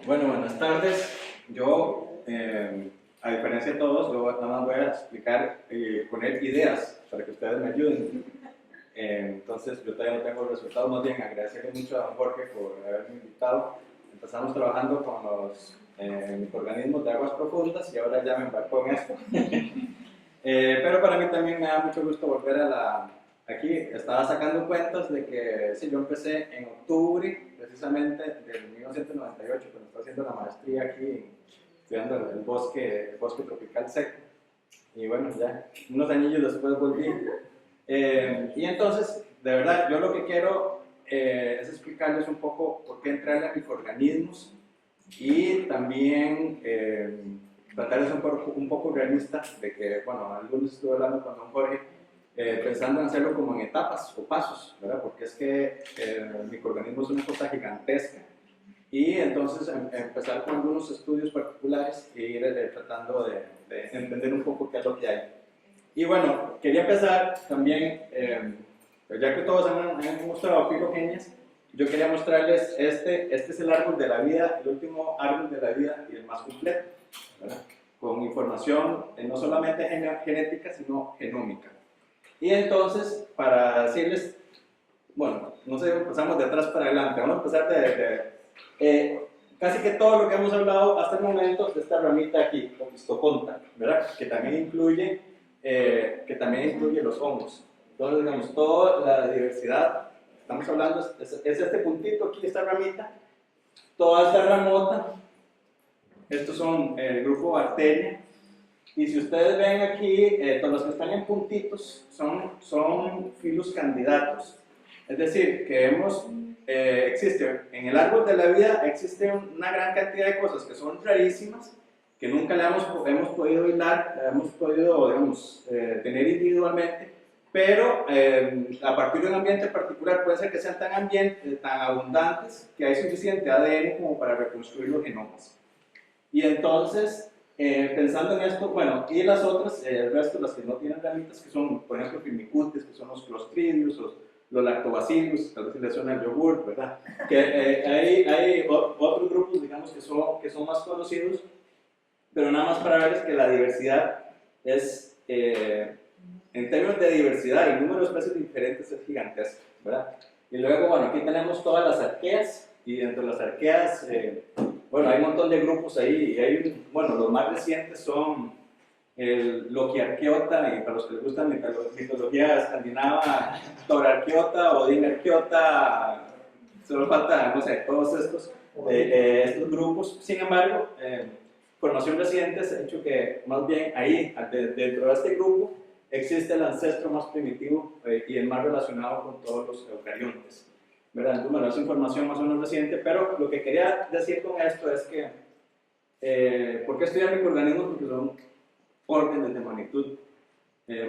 Bueno, buenas tardes. Yo, a diferencia de todos, yo nada más voy a explicar, poner ideas para que ustedes me ayuden. Entonces, yo todavía no tengo los resultados, más bien agradecerle mucho a don Jorge por haberme invitado. Empezamos trabajando con los microorganismos de aguas profundas y ahora ya me embarco en esto. Pero para mí también me da mucho gusto volver a aquí. Estaba sacando cuentas de que sí, yo empecé en octubre precisamente del 1998, cuando estaba haciendo la maestría aquí, estudiando el bosque tropical seco. Y bueno, ya unos añillos después volví. Y entonces, de verdad, yo lo que quiero es explicarles un poco por qué entrarle a microorganismos y también tratar de ser un poco realista de que, bueno, algunos estuve hablando con don Jorge, pensando en hacerlo como en etapas o pasos, ¿verdad? Porque es que el microorganismo es una cosa gigantesca y entonces empezar con algunos estudios particulares e ir tratando de entender un poco qué es lo que hay. Y bueno, quería empezar también, ya que todos han mostrado filogenias, yo quería mostrarles este es el árbol de la vida, el último árbol de la vida y el más completo, ¿verdad? Con información no solamente genética, sino genómica. Y entonces, para decirles, bueno, no sé, empezamos de atrás para adelante, vamos a empezar casi que todo lo que hemos hablado hasta el momento de esta ramita aquí, Opisthocomta, ¿verdad? Que también incluye los hongos. Entonces, digamos, toda la diversidad, estamos hablando, es este puntito aquí, esta ramita, toda esta ramota, estos son el grupo Bacteria. Y si ustedes ven aquí, todos los que están en puntitos son filos candidatos. Es decir, que existe, en el árbol de la vida existe una gran cantidad de cosas que son rarísimas, que nunca le hemos podido hilar, hemos podido, digamos, tener individualmente, pero a partir de un ambiente particular puede ser que sean tan abundantes que hay suficiente ADN como para reconstruir los genomas. Y entonces, pensando en esto, bueno, y las otras, el resto, las que no tienen ramitas, que son, por ejemplo, firmicutes, que son los clostridios, los lactobacillus, tal vez se les suena el yogur, ¿verdad? Que hay otros grupos, digamos, que son más conocidos, pero nada más para verles que la diversidad es, en términos de diversidad y número de especies diferentes, es gigantesco, ¿verdad? Y luego, bueno, aquí tenemos todas las arqueas, y dentro de las arqueas, bueno, hay un montón de grupos ahí, y bueno, los más recientes son el Lokiarchaeota, y para los que les gusta la mitología escandinava, Thorarchaeota, Odinarchaeota, solo falta, no sé, todos estos grupos. Sin embargo, formación reciente ha hecho que más bien ahí, dentro de este grupo, existe el ancestro más primitivo y el más relacionado con todos los eucariontes, ¿verdad? Entonces, bueno, es información más o menos reciente, pero lo que quería decir con esto es que, ¿por qué estudiar microorganismos? Porque son órdenes de magnitud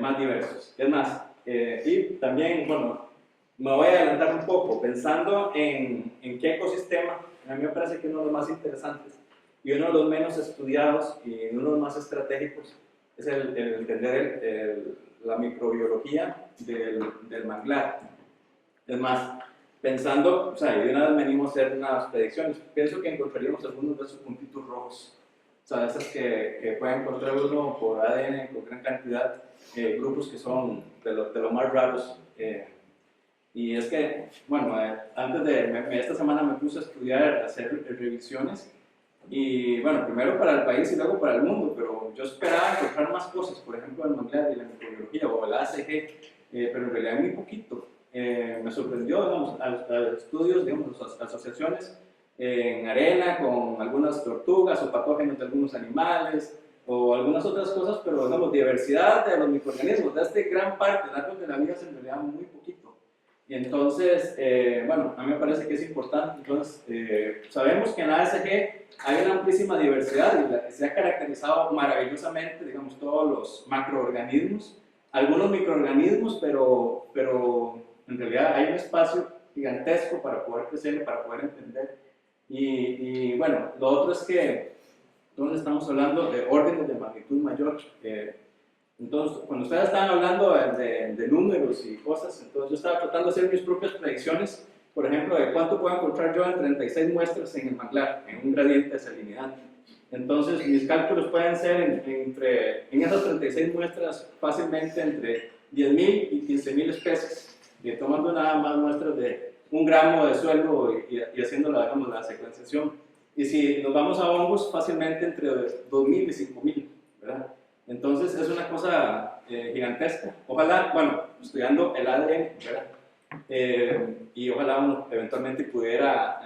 más diversos. Es más, y también, bueno, me voy a adelantar un poco, pensando en qué ecosistema, a mí me parece que uno de los más interesantes y uno de los menos estudiados y uno de los más estratégicos es el entender la microbiología del manglar. Es más, pensando, o sea, y de una vez venimos a hacer unas predicciones, pienso que encontraríamos algunos de esos puntitos rojos, o sea, esas que puede encontrar uno por ADN con gran cantidad, grupos que son de lo más raros. Y es que, bueno, esta semana me puse a estudiar, a hacer revisiones, y bueno, primero para el país y luego para el mundo, pero yo esperaba encontrar más cosas, por ejemplo, el manglar y la microbiología o el ACG, pero en realidad muy poquito. Me sorprendió, digamos, a estudios, digamos, asociaciones en arena con algunas tortugas o patógenos de algunos animales o algunas otras cosas, pero digamos, diversidad de los microorganismos, de esta gran parte del árbol de la vida es en realidad muy poquito. Y entonces, bueno, a mí me parece que es importante. Entonces, sabemos que en la ASG hay una amplísima diversidad y se ha caracterizado maravillosamente, digamos, todos los macroorganismos, algunos microorganismos, pero en realidad hay un espacio gigantesco para poder crecer, para poder entender. Y bueno, lo otro es que entonces estamos hablando de órdenes de magnitud mayor. Entonces, cuando ustedes estaban hablando de números y cosas, entonces yo estaba tratando de hacer mis propias predicciones por ejemplo, de cuánto puedo encontrar yo en 36 muestras en el manglar, en un gradiente de salinidad. Entonces, mis cálculos pueden ser en esas 36 muestras fácilmente entre 10.000 y 15.000 especies, y tomando nada más muestras de 1 gramo de suelo y haciendo digamos, la secuenciación. Y si nos vamos a hongos, fácilmente entre 2.000 y 5.000, ¿verdad? Entonces es una cosa gigantesca. Ojalá, bueno, estudiando el ADN, ¿verdad? Y ojalá uno eventualmente pudiera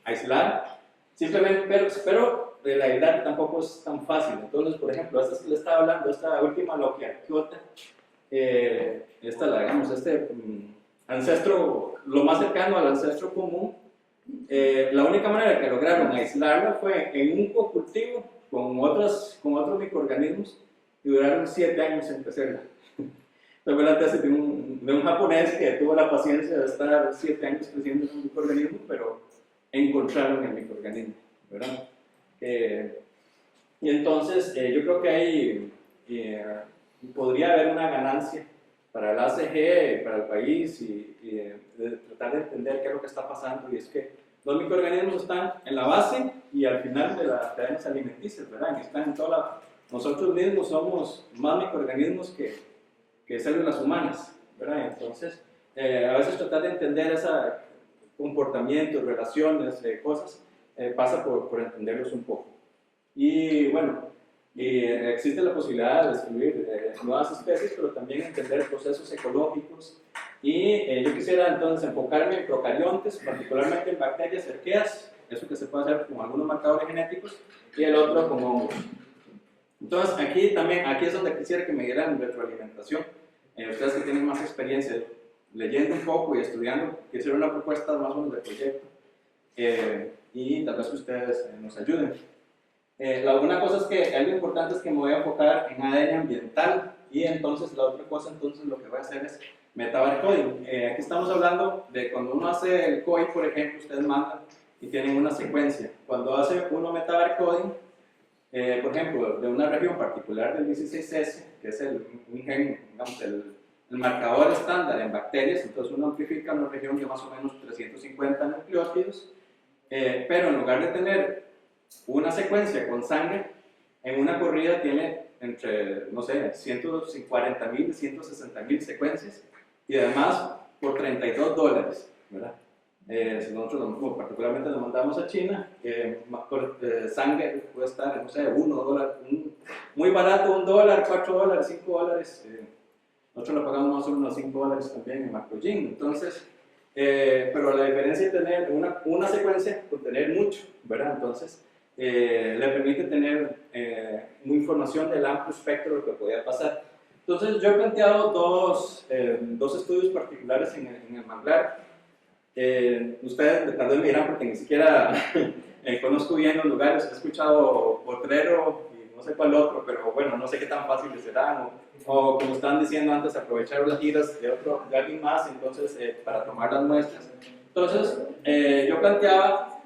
aislar. Simplemente, pero el aislar tampoco es tan fácil. Entonces, por ejemplo, esta que le estaba hablando, esta última loquiaquiota, digamos, ancestro, lo más cercano al ancestro común, la única manera que lograron aislarla fue en un cocultivo con otros microorganismos y duraron 7 años en crecerla. Fue la tesis de un japonés que tuvo la paciencia de estar 7 años creciendo en un microorganismo, pero encontraron el microorganismo, ¿verdad? Y entonces yo creo que ahí podría haber una ganancia para el ACG, para el país, y de tratar de entender qué es lo que está pasando, y es que los microorganismos están en la base y al final de las cadenas alimenticias, ¿verdad? Y están en nosotros mismos somos más microorganismos que células humanas, ¿verdad? Entonces, a veces tratar de entender ese comportamiento, relaciones, cosas, pasa por entenderlos un poco. Y bueno, existe la posibilidad de descubrir nuevas especies, pero también entender procesos ecológicos. Y yo quisiera entonces enfocarme en procariontes, particularmente en bacterias arqueas, eso que se puede hacer con algunos marcadores genéticos, y el otro con hongos. Entonces aquí es donde quisiera que me dieran retroalimentación. Ustedes que tienen más experiencia leyendo un poco y estudiando, quisiera una propuesta más o menos de proyecto, y tal vez que ustedes nos ayuden. Una cosa es que algo importante es que me voy a enfocar en ADN ambiental, y entonces la otra cosa entonces lo que voy a hacer es metabarcoding. Aquí estamos hablando de cuando uno hace el COI, por ejemplo, ustedes mandan y tienen una secuencia. Cuando hace uno metabarcoding, por ejemplo, de una región particular del 16S, que es un gen, digamos, el marcador estándar en bacterias, entonces uno amplifica una región de más o menos 350 nucleótidos, pero en lugar de tener una secuencia con sangre, en una corrida tiene entre, no sé, 140.000 y 160.000 secuencias, y además por $32, ¿verdad? Nosotros particularmente lo mandamos a China, sangre puede estar, no sé, $1, muy barato, $1, $4, $5, nosotros lo pagamos más o menos $5 también en Macrogene. Entonces, pero la diferencia de tener una secuencia con tener mucho, ¿verdad? Entonces, le permite tener información del amplio espectro de lo que podía pasar. Entonces, yo he planteado dos estudios particulares en el manglar. Ustedes tal vez me dirán porque ni siquiera conozco bien los lugares, he escuchado Potrero y no sé cuál otro, pero bueno, no sé qué tan fáciles serán, o como estaban diciendo antes, aprovechar las giras de alguien más, entonces para tomar las muestras. Entonces, yo planteaba,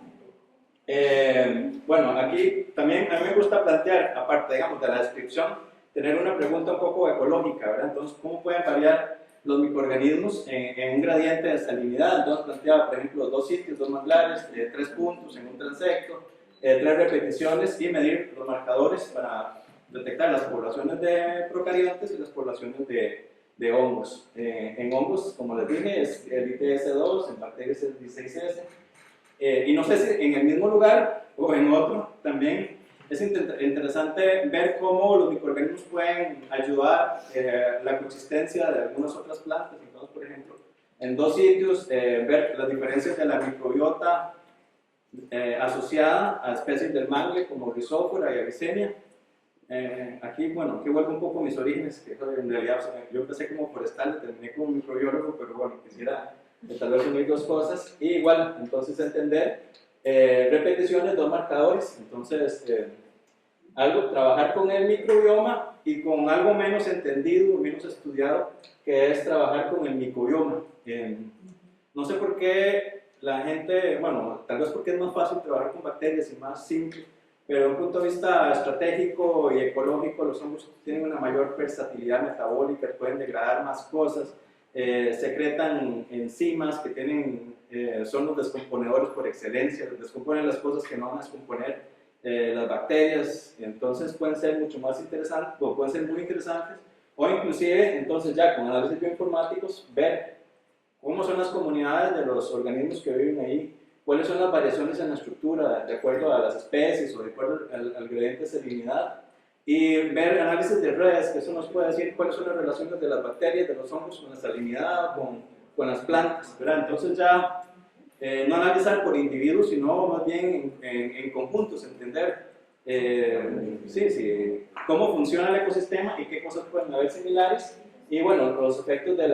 bueno, aquí también a mí me gusta plantear, aparte, digamos, de la descripción, tener una pregunta un poco ecológica, ¿verdad? Entonces, ¿cómo pueden variar los microorganismos en un gradiente de salinidad? Entonces planteaba, por ejemplo, 2 sitios, 2 manglares, 3 puntos en un transecto, 3 repeticiones, y medir los marcadores para detectar las poblaciones de procariontes y las poblaciones de hongos. En hongos, como les dije, es el ITS2, en bacterias es el 16S, y no sé si en el mismo lugar o en otro también. Es interesante ver cómo los microorganismos pueden ayudar la coexistencia de algunas otras plantas. Entonces, por ejemplo, en 2 sitios, ver las diferencias de la microbiota asociada a especies del mangle como Rhizophyra y Avicennia. Aquí, bueno, aquí vuelvo un poco a mis orígenes, que en realidad yo empecé como forestal, terminé como microbiólogo, pero bueno, quisiera tal vez unir 2 cosas. Y igual, entonces entender repeticiones, 2 marcadores, entonces trabajar con el microbioma, y con algo menos entendido, menos estudiado, que es trabajar con el microbioma. No sé por qué la gente, bueno, tal vez porque es más fácil trabajar con bacterias y más simple, pero desde un punto de vista estratégico y ecológico, los hongos tienen una mayor versatilidad metabólica, pueden degradar más cosas, secretan enzimas que tienen son los descomponedores por excelencia, descomponen las cosas que no van a descomponer las bacterias, entonces pueden ser mucho más interesantes, o pueden ser muy interesantes, o inclusive entonces ya con análisis bioinformáticos ver cómo son las comunidades de los organismos que viven ahí, cuáles son las variaciones en la estructura de acuerdo a las especies o de acuerdo al gradiente de salinidad, y ver análisis de redes, que eso nos puede decir cuáles son las relaciones de las bacterias, de los hongos con la salinidad, con las plantas, ¿verdad? Entonces ya no analizar por individuos, sino más bien en conjuntos, entender cómo funciona el ecosistema y qué cosas pueden haber similares, y bueno, los efectos de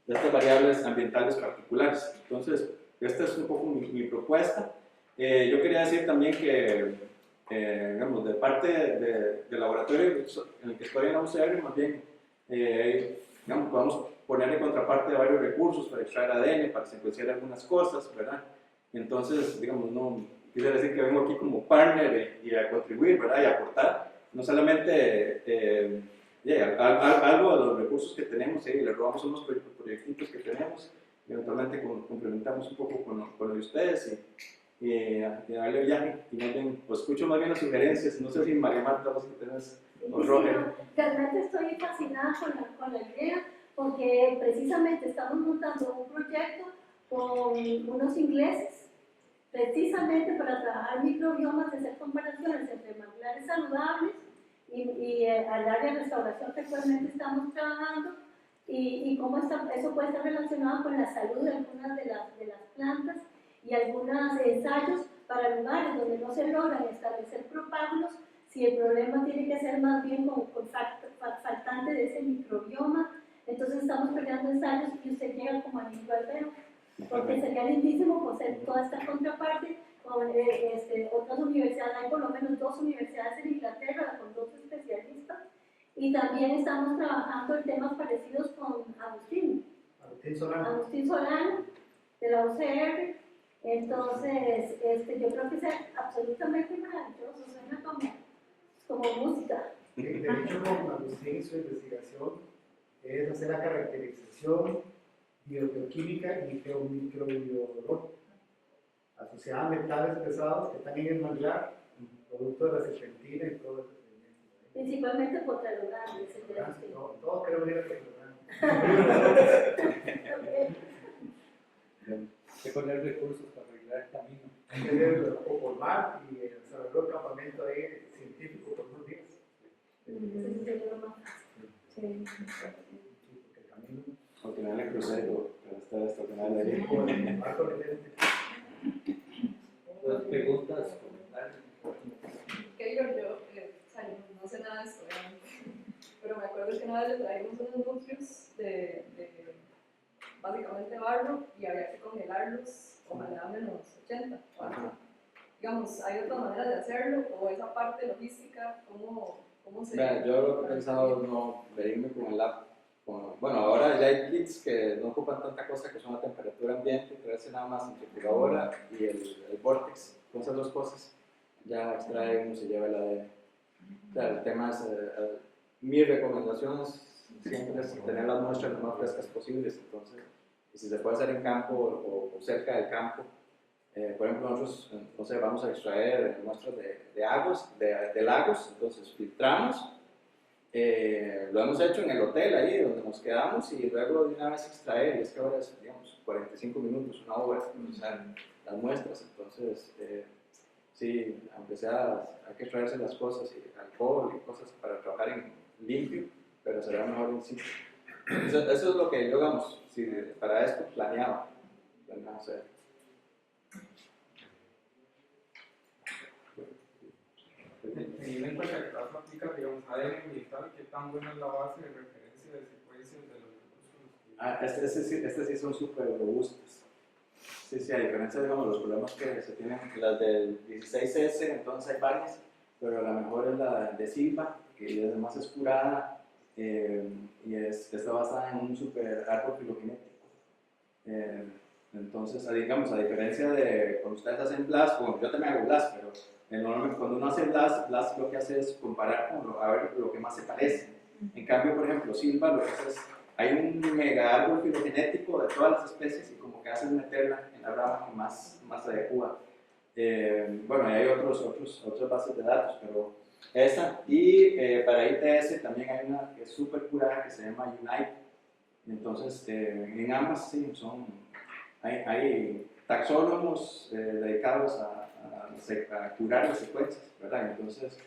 estas variables ambientales particulares. Entonces, esta es un poco mi propuesta. Yo quería decir también que, digamos, de parte del laboratorio en el que estoy en la UCR, más bien, digamos, podemos ponerle contraparte de varios recursos para extraer ADN, para secuenciar algunas cosas, ¿verdad? Entonces, digamos, no quisiera decir que vengo aquí como partner y a contribuir, ¿verdad? Y a aportar, no solamente algo de los recursos que tenemos, le robamos unos proyectitos que tenemos, y eventualmente complementamos un poco con lo de ustedes y darle viaje, y más bien, pues escucho más bien las sugerencias, no sé si María Marta, vos que tenés, o Roger. Realmente estoy fascinada con la idea, porque precisamente estamos montando un proyecto con unos ingleses, precisamente para trabajar microbiomas, hacer comparaciones entre manglares saludables y al área de restauración que actualmente estamos trabajando, y cómo eso puede estar relacionado con la salud de algunas de las plantas, y algunos ensayos para lugares donde no se logran establecer propágulos, si el problema tiene que ser más bien con faltante de ese microbioma. Entonces estamos creando ensayos y usted llega como anillo al dedo, porque sería lindísimo hacer toda esta contraparte con otras universidades. Hay por lo menos 2 universidades en Inglaterra con 2 especialistas, y también estamos trabajando en temas parecidos con Agustín Solano de la UCR. Entonces yo creo que es absolutamente maravilloso, suena como música. De hecho, con Agustín, su investigación es hacer la caracterización bioquímica y geomicrobiológica asociada a metales pesados que están en el manglar, producto de la serpentina y todo eso. Principalmente potralogales. Todos queremos ir a potralogales. Hay que poner recursos para arreglar el camino. O por mar, y desarrolló el campamento ahí científico por unos días. Al final el crucero, para estar estacionado ahí. Las preguntas, comentarios. Yo no sé nada de esto, pero me acuerdo que una vez le traímos unos núcleos de básicamente barro, y había que congelarlos, ojalá a menos 80. Digamos, ¿hay otra manera de hacerlo? ¿O esa parte logística, cómo se...? Yo lo que he pensado es no venirme con el lab. Bueno, ahora ya hay kits que no ocupan tanta cosa, que son la temperatura ambiente, traerse nada más centrifugadora y el vortex. Con esas 2 cosas ya extrae uno, se lleva el ADN. Claro, el tema es, mi recomendación siempre es tener las muestras lo más frescas posibles, entonces, si se puede hacer en campo o cerca del campo. Por ejemplo, nosotros, no sé, vamos a extraer muestras de lagos, entonces filtramos. Lo hemos hecho en el hotel ahí donde nos quedamos, y luego de una vez extraer, y es que ahora es, digamos, 45 minutos, 1 hora procesar las muestras. Entonces sí, aunque sea, hay que extraerse las cosas, y alcohol y cosas para trabajar en limpio, pero será mejor en sitio. Eso es lo que yo, digamos, si para esto planeaba, no sé. Teniendo en cuenta que todas las aplica, digamos, ADN ambiental, ¿qué tan buena es la base de referencia de secuencias de los recursos? Este sí son súper robustas. Sí, a diferencia digamos, los problemas que se tienen, las del 16S, entonces hay varias, pero la mejor es la de Silva, que es más escurada, y está basada en un super árbol filogenético. Entonces, digamos, a diferencia de cuando ustedes hacen BLAST, bueno, yo también hago BLAST, pero normalmente cuando uno hace BLAST lo que hace es comparar a ver lo que más se parece. En cambio, por ejemplo, Silva lo que hace es hay un mega árbol filogenético de todas las especies y como que hacen meterla en la rama que más se adecua. Bueno, hay otras bases de datos, pero esa. Y para ITS también hay una que es súper curada que se llama Unite. Entonces, en ambas sí, hay taxónomos dedicados a curar las secuencias, ¿verdad? Entonces,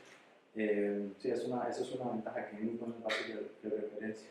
sí, esa es una ventaja que hay muy buenas bases de referencia.